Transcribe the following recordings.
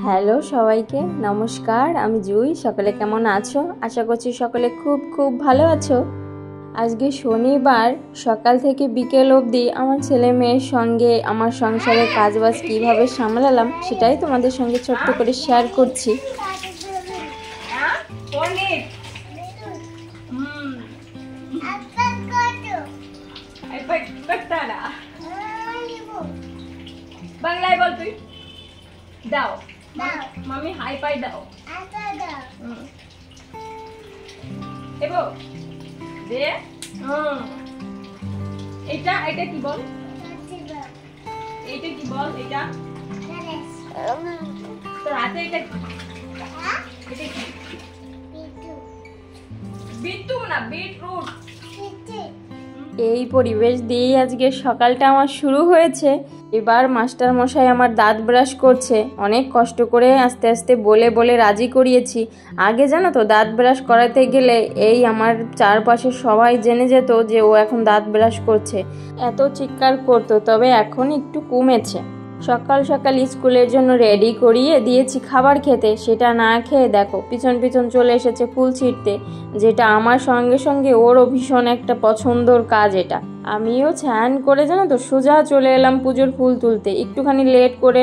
Hello সবাইকে নমস্কার। আমি জুই। সকলে কেমন আছো? আশা করছি সকলে খুব খুব ভালো আছো। আজকে শনিবার সকাল থেকে বিকেল অবধি আমার ছেলে মেয়ের সঙ্গে আমার সংসারের কাজবাজ কীভাবে সামলালাম সেটাই তোমাদের সঙ্গে ছোট্ট করে শেয়ার করছি। বাংলায় বল তুই। দাও মামি হাই পাই দাও। এবো দে। এটা এটা কি বল? এইটা কি বল? এটা তোর হাতে এটা কি? এটা কি? বিট্টু না বিটরুট। এই পরিবেশ দিয়েই আজকে সকালটা আমার শুরু হয়েছে। এবার মাস্টার মশাই আমার দাঁত ব্রাশ করছে। অনেক কষ্ট করে আস্তে আস্তে বলে বলে রাজি করিয়েছি। আগে জানো তো দাঁত ব্রাশ করাতে গেলে এই আমার চারপাশে সবাই জেনে যেত যে ও এখন দাঁত ব্রাশ করছে, এত চিৎকার করতো। তবে এখন একটু কমেছে। সকাল সকাল স্কুলের জন্য রেডি করিয়ে দিয়েছি খাবার খেতে, সেটা না খেয়ে দেখো পিছন পিছন চলে এসেছে ফুল ছিঁড়তে, যেটা আমার সঙ্গে সঙ্গে ওরও ভীষণ একটা পছন্দর কাজ এটা। আমিও স্নান করে জানো তো সোজা চলে এলাম পুজোর ফুল তুলতে। একটুখানি লেট করে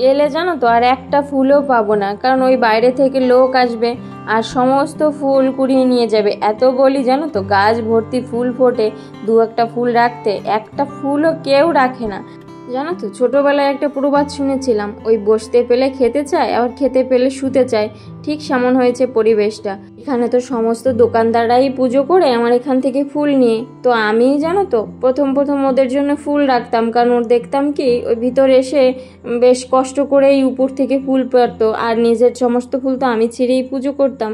এলে জানো তো আর একটা ফুলও পাবো না, কারণ ওই বাইরে থেকে লোক আসবে আর সমস্ত ফুল কুড়িয়ে নিয়ে যাবে। এত বলি জানো তো গাছ ভর্তি ফুল ফোটে, দু একটা ফুল রাখতে, একটা ফুলও কেউ রাখে না। জানো তো ছোটোবেলায় একটা প্রবাদ শুনেছিলাম, ওই বসতে পেলে খেতে চায় আবার খেতে পেলে শুতে চায়। ঠিক সেমন হয়েছে পরিবেশটা। এখানে তো সমস্ত দোকানদাররাই পুজো করে আমার এখান থেকে ফুল নিয়ে। তো আমি জানো তো প্রথম প্রথম ওদের জন্য ফুল রাখতাম, কারণ ওর দেখতাম কি ওই ভিতরে এসে বেশ কষ্ট করেই উপর থেকে ফুল পড়তো, আর নিজের সমস্ত ফুল তো আমি ছিঁড়েই পুজো করতাম।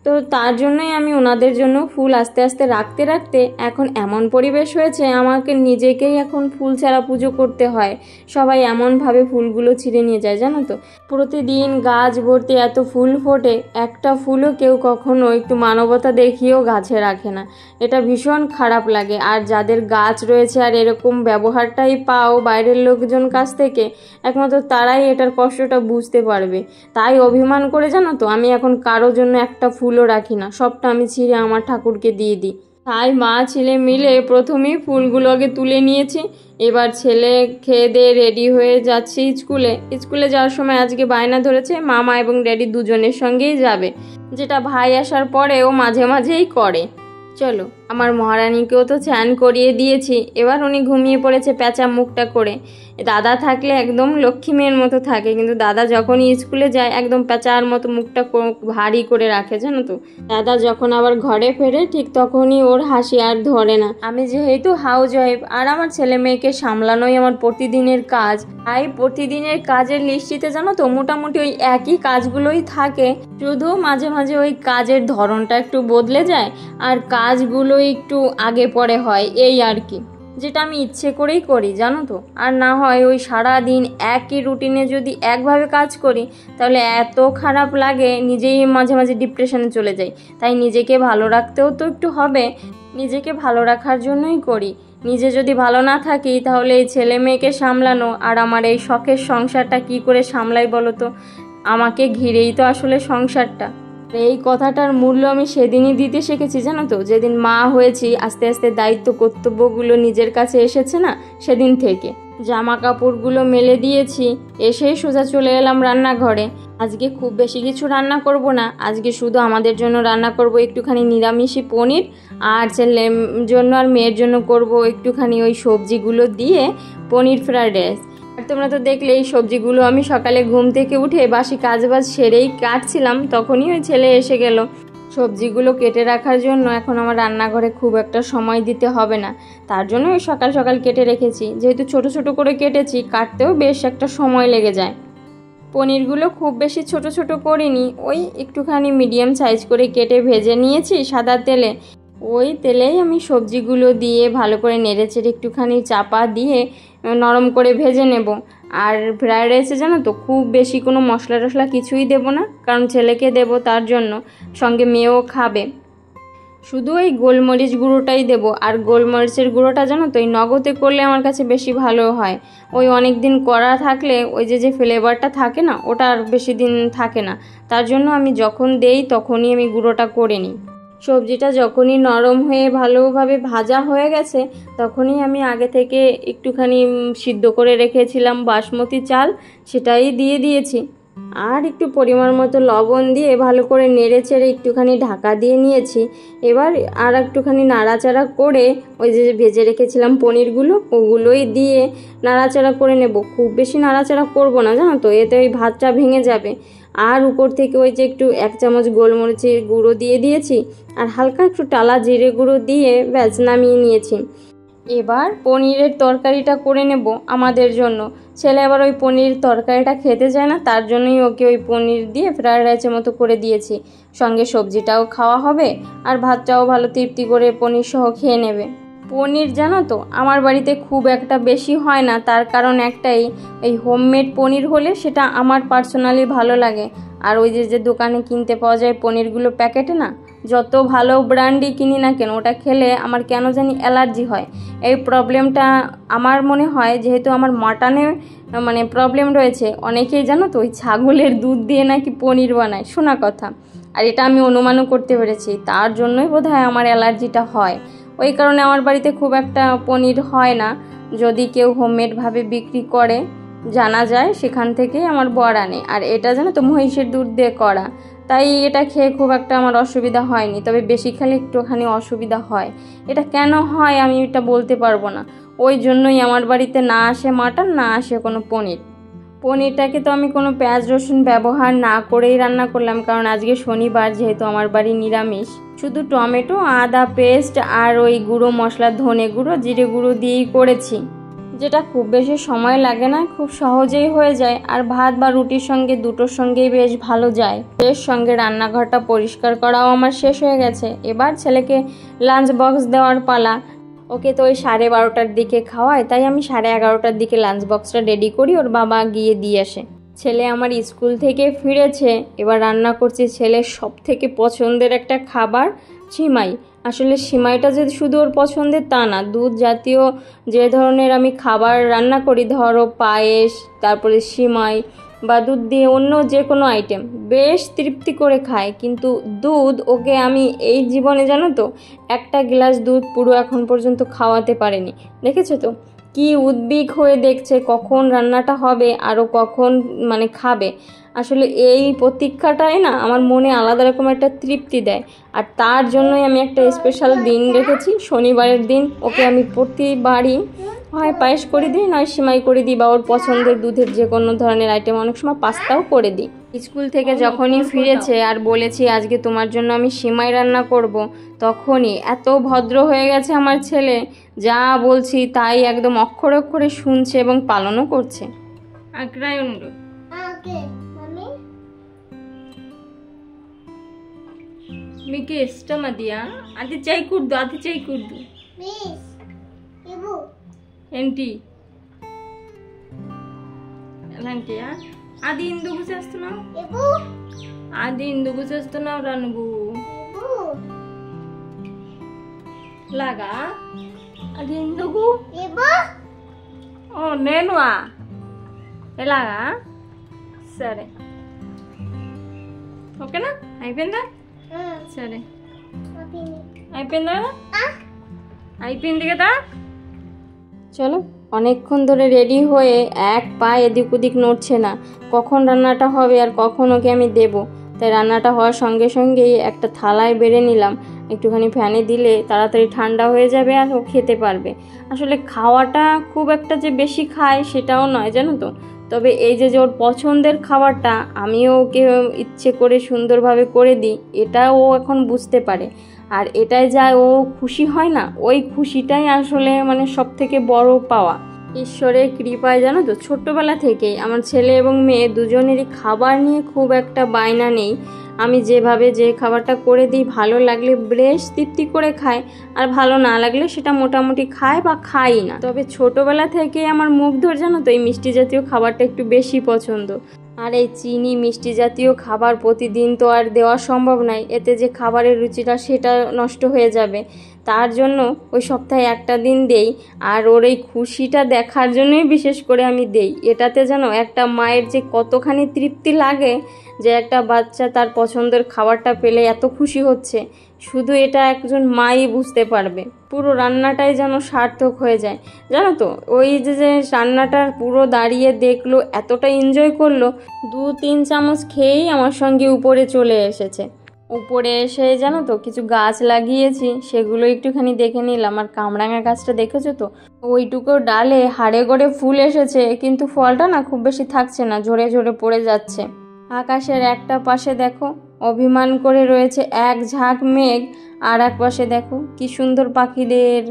তো তার জন্যই আমি ওনাদের জন্য ফুল আস্তে আস্তে রাখতে রাখতে এখন এমন পরিবেশ হয়েছে আমাকে নিজেকেই এখন ফুল ছাড়া পুজো করতে হয়। সবাই এমনভাবে ফুলগুলো ছিঁড়ে নিয়ে যায় জানো তো। প্রতিদিন গাছ ভর্তি এত ফুল ফোটে, একটা ফুলও কেউ কখনো একটু মানবতা দেখিয়েও গাছে রাখে না। এটা ভীষণ খারাপ লাগে। আর যাদের গাছ রয়েছে আর এরকম ব্যবহারটাই পাও বাইরের লোকজন কাছ থেকে, একমাত্র তারাই এটার কষ্টটা বুঝতে পারবে। তাই অভিমান করে জানো তো আমি এখন কারোর জন্য একটা ফুলও রাখি না, সবটা আমি ছিঁড়ে আমার ঠাকুরকে দিয়ে দিই। তাই মা ছেলে মিলে প্রথমেই ফুলগুলো আগে তুলে নিয়েছি। এবার ছেলে খেয়ে দিয়ে রেডি হয়ে যাচ্ছি স্কুলে যাওয়ার সময় আজকে বায়না ধরেছে মামা এবং ড্যাডি দুজনের সঙ্গেই যাবে, যেটা ভাই আসার পরেও মাঝে মাঝেই করে। চলো, আমার মহারানীকেও তো স্নান করিয়ে দিয়েছি। এবার উনি ঘুমিয়ে পড়েছে প্যাঁচা মুখটা করে। দাদা থাকলে একদম লক্ষ্মী মেয়ের মতো থাকে, কিন্তু দাদা যখনই স্কুলে যায় একদম প্যাঁচার মতো মুখটা ভারী করে রাখে জানো তো। দাদা যখন আবার ঘরে ফেরে ঠিক তখনই ওর হাসি আর ধরে না। আমি যেহেতু হাউস ওয়াইফ আর আমার ছেলে মেয়েকে সামলানোই আমার প্রতিদিনের কাজ, তাই প্রতিদিনের কাজের লিস্টিতে জানো তো মোটামুটি ওই একই কাজগুলোই থাকে, শুধু মাঝে মাঝে ওই কাজের ধরনটা একটু বদলে যায় আর কাজগুলো একটু আগে পরে হয়, এই আর কি। যেটা আমি ইচ্ছে করেই করি জানো তো। আর না হয় ওই সারা দিন একই রুটিনে যদি একভাবে কাজ করি তাহলে এত খারাপ লাগে, নিজেই মাঝে মাঝে ডিপ্রেশনে চলে যাই। তাই নিজেকে ভালো রাখতেও তো একটু হবে, নিজেকে ভালো রাখার জন্যই করি। নিজে যদি ভালো না থাকি তাহলে এই ছেলে মেয়েকে সামলানো আর আমার এই শখের সংসারটা কি করে সামলাই বলো তো। আমাকে ঘিরেই তো আসলে সংসারটা। এই কথাটার মূল্য আমি সেদিনই দিতে শিখেছি জানো তো, যেদিন মা হয়েছি। আস্তে আস্তে দায়িত্ব কর্তব্যগুলো নিজের কাছে এসেছে না, সেদিন থেকে জামা কাপড়গুলো মেলে দিয়েছি, এসেই সোজা চলে এলাম রান্নাঘরে। আজকে খুব বেশি কিছু রান্না করব না, আজকে শুধু আমাদের জন্য রান্না করব একটুখানি নিরামিষি পনির, আর ছেলের জন্য আর মেয়ের জন্য করব একটুখানি ওই সবজিগুলো দিয়ে পনির ফ্রাইড রাইস। আর তোমরা তো দেখলে এই সবজিগুলো আমি সকালে ঘুম থেকে উঠে বাসি কাজবাজ সেরেই কাটছিলাম, তখনই ওই ছেলে এসে গেল। সবজিগুলো কেটে রাখার জন্য এখন আমার রান্নাঘরে খুব একটা সময় দিতে হবে না, তার জন্য ওই সকাল সকাল কেটে রেখেছি। যেহেতু ছোট ছোট করে কেটেছি, কাটতেও বেশ একটা সময় লেগে যায়। পনিরগুলো খুব বেশি ছোট ছোট করিনি, ওই একটুখানি মিডিয়াম সাইজ করে কেটে ভেজে নিয়েছি সাদা তেলে। ওই তেলেই আমি সবজিগুলো দিয়ে ভালো করে নেড়েচেড়ে একটুখানি চাপা দিয়ে নরম করে ভেজে নেব। আর ফ্রায়েড রাইসে জানো তো খুব বেশি কোনো মশলা টশলা কিছুই দেব না, কারণ ছেলেকে দেব তার জন্য, সঙ্গে মেয়েও খাবে। শুধু এই গোলমরিচ গুঁড়োটাই দেবো। আর গোলমরিচের গুঁড়োটা জানো তো এই নগদে করলে আমার কাছে বেশি ভালো হয়। ওই অনেক দিন করা থাকলে ওই যে ফ্লেভারটা থাকে না, ওটা আর বেশি দিন থাকে না। তার জন্য আমি যখন দেই তখনই আমি গুঁড়োটা করে নিই। সবজিটা যখনই নরম হয়ে ভালোভাবে ভাজা হয়ে গেছে তখনই আমি আগে থেকে একটুখানি সিদ্ধ করে রেখেছিলাম বাসমতি চাল, সেটাই দিয়ে দিয়েছি। আর একটু পরিমাণ মতো লবণ দিয়ে ভালো করে নেড়ে চেড়ে একটুখানি ঢাকা দিয়ে নিয়েছি। এবার আর একটুখানি নাড়াচাড়া করে ওই যে ভেজে রেখেছিলাম পনিরগুলো, ওগুলোই দিয়ে নাড়াচাড়া করে নেব। খুব বেশি নাড়াচাড়া করব না জানো তো, এতে ওই ভাতটা ভেঙে যাবে। আর উপর থেকে ওই যে একটু 1 চামচ গোলমরিচের গুঁড়ো দিয়ে দিয়েছি আর হালকা একটু টালা জিরে গুঁড়ো দিয়ে ব্যাস নামিয়ে নিয়েছি। এবার পনিরের তরকারিটা করে নেব আমাদের জন্য। ছেলে আবার ওই পনির তরকারিটা খেতে চায় না, তার জন্যই ওকে ওই পনির দিয়ে ফ্রায়েড রাইসের মতো করে দিয়েছি। সঙ্গে সবজিটাও খাওয়া হবে আর ভাতটাও ভালো তৃপ্তি করে পনির সহ খেয়ে নেবে। পনির জানো তো আমার বাড়িতে খুব একটা বেশি হয় না, তার কারণ একটাই, এই হোমমেড পনির হলে সেটা আমার পার্সোনালি ভালো লাগে। আর ওই যে দোকানে কিনতে পাওয়া যায় পনিরগুলো প্যাকেটে না, যত ভালো ব্র্যান্ডই কিনি না কেন ওটা খেলে আমার কেন জানি অ্যালার্জি হয়। এই প্রবলেমটা আমার মনে হয় যেহেতু আমার মাটনে মানে প্রবলেম রয়েছে। অনেকেই জানো তো ওই ছাগলের দুধ দিয়ে নাকি পনির বানায়, শোনা কথা। আর এটা আমি অনুমানও করতে পেরেছি, তার জন্যই বোধহয় আমার অ্যালার্জিটা হয়। ওই কারণে আমার বাড়িতে খুব একটা পনির হয় না। যদি কেউ হোমমেডভাবে বিক্রি করে জানা যায় সেখান থেকেই আমার বর আনে। আর এটা জানো তো মহিষের দুধ দিয়ে করা, তাই এটা খেয়ে খুব একটা আমার অসুবিধা হয়নি। তবে বেশি খেলে একটুখানি অসুবিধা হয়। এটা কেন হয় আমি এটা বলতে পারবো না। ওই জন্যই আমার বাড়িতে না আসে মাটন, না আসে কোনো পনির। পনিরটাকে তো আমি কোনো পেঁয়াজ রসুন ব্যবহার না করেই রান্না করলাম, কারণ আজকে শনিবার যেহেতু আমার বাড়ি নিরামিষ। শুধু টমেটো, আদা পেস্ট আর ওই গুঁড়ো মশলা ধনে গুঁড়ো জিরে গুঁড়ো দিয়েই করেছি, যেটা খুব বেশি সময় লাগে না, খুব সহজেই হয়ে যায়। আর ভাত বা রুটির সঙ্গে দুটোর সঙ্গেই বেশ ভালো যায়। এর সঙ্গে রান্নাঘরটা পরিষ্কার করাও আমার শেষ হয়ে গেছে। এবার ছেলেকে লাঞ্চ বক্স দেওয়ার পালা। ওকে তো ওই 12:30টার দিকে খাওয়ায়, তাই আমি 11:30টার দিকে লাঞ্চ বক্সটা রেডি করি, ওর বাবা গিয়ে দিয়ে আসে। ছেলে আমার স্কুল থেকে ফিরেছে, এবার রান্না করছি ছেলের সব থেকে পছন্দের একটা খাবার, সিমাই। আসলে সিমাইটা যে শুধু ওর পছন্দের তা না, দুধ জাতীয় যে ধরনের আমি খাবার রান্না করি, ধরো পায়েস, তারপরে সিমাই বা দুধ দিয়ে অন্য যে কোনো আইটেম বেশ তৃপ্তি করে খায়। কিন্তু দুধ ওকে আমি এই জীবনে জানো তো একটা গ্লাস দুধ পুরো এখন পর্যন্ত খাওয়াতে পারিনি। দেখেছো তো কি উদ্বিগ হয়ে দেখছে কখন রান্নাটা হবে আরও কখন মানে খাবে। আসলে এই প্রতীক্ষাটাই না আমার মনে আলাদা রকম একটা তৃপ্তি দেয়। আর তার জন্যই আমি একটা স্পেশাল দিন রেখেছি, শনিবারের দিন ওকে আমি প্রতিবারই হয় পায়েস করে দিই, নয় সিমাই করে দিই, বা ওর পছন্দের দুধের যে কোনো ধরনের আইটেম, অনেক সময় পাস্তাও করে দিই। স্কুল থেকে যখনই ফিরেছে আর বলেছি আজকে তোমার জন্য আমি সিমাই রান্না করব, তখনই এত ভদ্র হয়ে গেছে আমার ছেলে, যা বলছি তাই একদম অক্ষরে অক্ষরে শুনছে এবং পালনও করছে। మీకు ఇష్టం అది అది చేయకూడదు, అది చేయకూడదు ఏంటి అలాంటియా? అది ఎందుకు చేస్తున్నావు? అది ఎందుకు చేస్తున్నావు రా నువ్వు లాగా? అది ఎందుకు? ఓ నేను ఎలాగా? సరే ఓకేనా, అయిపోయిందా? సరే అయిపోయిందా? అయిపోయింది కదా। চলো, অনেকক্ষণ ধরে রেডি হয়ে এক পা এদিক ওদিক নড়ছে না, কখন রান্নাটা হবে আর কখন ওকে আমি দেবো। তাই রান্নাটা হওয়ার সঙ্গে সঙ্গেই একটা থালায় বেড়ে নিলাম, একটুখানি ফ্যানে দিলে তাড়াতাড়ি ঠান্ডা হয়ে যাবে আর ও খেতে পারবে। আসলে খাওয়াটা খুব একটা যে বেশি খায় সেটাও নয় জানো তো, তবে এই যে ওর পছন্দের খাবারটা আমিও ওকে ইচ্ছে করে সুন্দরভাবে করে দিই, এটা ও এখন বুঝতে পারে। আর এটাই যা ও খুশি হয় না, ওই খুশিটাই আসলে মানে সব থেকে বড় পাওয়া। ঈশ্বরের কৃপায় জানো তো ছোট্টবেলা থেকেই আমার ছেলে এবং মেয়ে দুজনেরই খাবার নিয়ে খুব একটা বায়না নেই। আমি যেভাবে যে খাবারটা করে দিই ভালো লাগলে বেশ তৃপ্তি করে খায়, আর ভালো না লাগলে সেটা মোটামুটি খায় বা খাই না। তবে ছোটোবেলা থেকে আমার মুখ ধরে জানো তো এই মিষ্টি জাতীয় খাবারটা একটু বেশি পছন্দ। আর এই চিনি মিষ্টি জাতীয় খাবার প্রতিদিন তো আর দেওয়া সম্ভব নয়, এতে যে খাবারের রুচিটা সেটা নষ্ট হয়ে যাবে। তার জন্য ওই সপ্তাহে একটা দিন দেই, আর ওর এই খুশিটা দেখার জন্যই বিশেষ করে আমি দেই। এটাতে যেন একটা মায়ের যে কতখানি তৃপ্তি লাগে যে একটা বাচ্চা তার পছন্দের খাবারটা পেলে এত খুশি হচ্ছে, শুধু এটা একজন মাই বুঝতে পারবে। পুরো রান্নাটাই যেন সার্থক হয়ে যায় জানো তো। ওই যে রান্নাটার পুরো দাঁড়িয়ে দেখলো, এতটা এনজয় করলো, 2-3 চামচ খেয়েই আমার সঙ্গে উপরে চলে এসেছে। উপরে এসে জানো তো কিছু গাছ লাগিয়েছি, সেগুলো একটুখানি দেখে নিলাম। আর কামরাঙা গাছটা দেখেছো তো, ওইটুকু ডালে হাড়ে গড়ে ফুল এসেছে, কিন্তু ফলটা না খুব বেশি থাকছে না, ঝরে ঝরে পড়ে যাচ্ছে। আকাশের একটা পাশে দেখো অভিমান করে রয়েছে এক ঝাঁক মেঘ, আর এক পাশে দেখো কি সুন্দর পাখিদের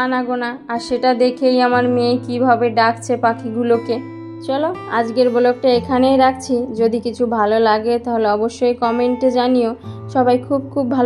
আনাগোনা, আর সেটা দেখেই আমার মেয়ে কিভাবে ডাকছে পাখিগুলোকে। চলো আজকের ব্লগটা এখানেই রাখছি। যদি কিছু ভালো লাগে তাহলে অবশ্যই কমেন্টে জানিও। সবাই খুব খুব ভালো